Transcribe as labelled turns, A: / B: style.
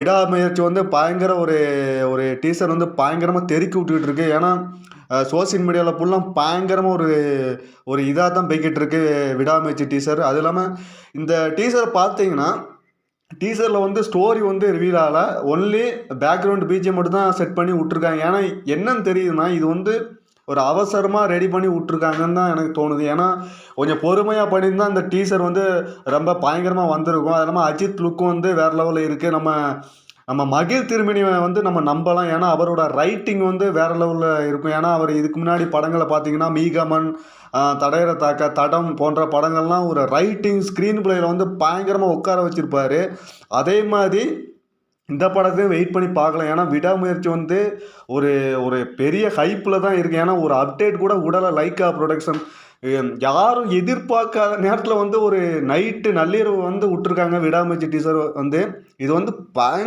A: விடாமுயற்சி வந்து பயங்கர ஒரு ஒரு டீசர் வந்து பயங்கரமா தெறிக்க விட்டுக்கிட்டு இருக்கு. ஏன்னா, சோசியல் மீடியால ஃபுல்லா பயங்கரமா ஒரு ஒரு இதா தான் போய்க்கிட்டு இருக்கு விடாமுயற்சி டீசர். அது இல்லாம இந்த டீசர பார்த்தீங்கன்னா, டீசர்ல வந்து ஸ்டோரி வந்து ரிவீல் ஆகல. ஒன்லி பேக்கிரவுண்ட் பிஜிஎம் மட்டும் தான் செட் பண்ணி விட்டுருக்காங்க. ஏன்னா, என்னன்னு தெரியுதுன்னா, இது வந்து ஒரு அவசரமா ரெடி பண்ணி விட்டுருக்காங்கன்னு தான் எனக்கு தோணுது. ஏன்னா, கொஞ்சம் பொறுமையா பண்ணியிருந்தா இந்த டீசர் வந்து ரொம்ப பயங்கரமா வந்திருக்கும். அது இல்லாம அஜித் லுக்கும் வந்து வேற லெவல்ல இருக்கு. நம்ம நம்ம மகிழ் திருமேனிய வந்து நம்ம நம்பலாம். ஏன்னா, அவரோட ரைட்டிங் வந்து வேற லெவல்ல இருக்கும். ஏன்னா, அவர் இதுக்கு முன்னாடி படங்கள பார்த்தீங்கன்னா, மீகமன், தடையற தாக்க, தடம் போன்ற படங்கள்லாம் ஒரு ரைட்டிங், ஸ்க்ரீன் பிளேல வந்து பயங்கரமா உட்கார வச்சிருப்பாரு. அதே மாரி இந்த படத்தையும் வெயிட் பண்ணி பார்க்கலாம். ஏன்னா, விடாமுயற்சி வந்து ஒரு ஒரு பெரிய ஹைப்ல தான் இருக்கு. ஏன்னா, ஒரு அப்டேட் கூட விடல லைக்கா புரொடக்ஷன். யாரும் எதிர்பார்க்காத நேரத்தில வந்து ஒரு நைட்டு நள்ளிரவு வந்து விட்டுருக்காங்க விடாமுயற்சி டீசர் வந்து. இது வந்து பயங்கர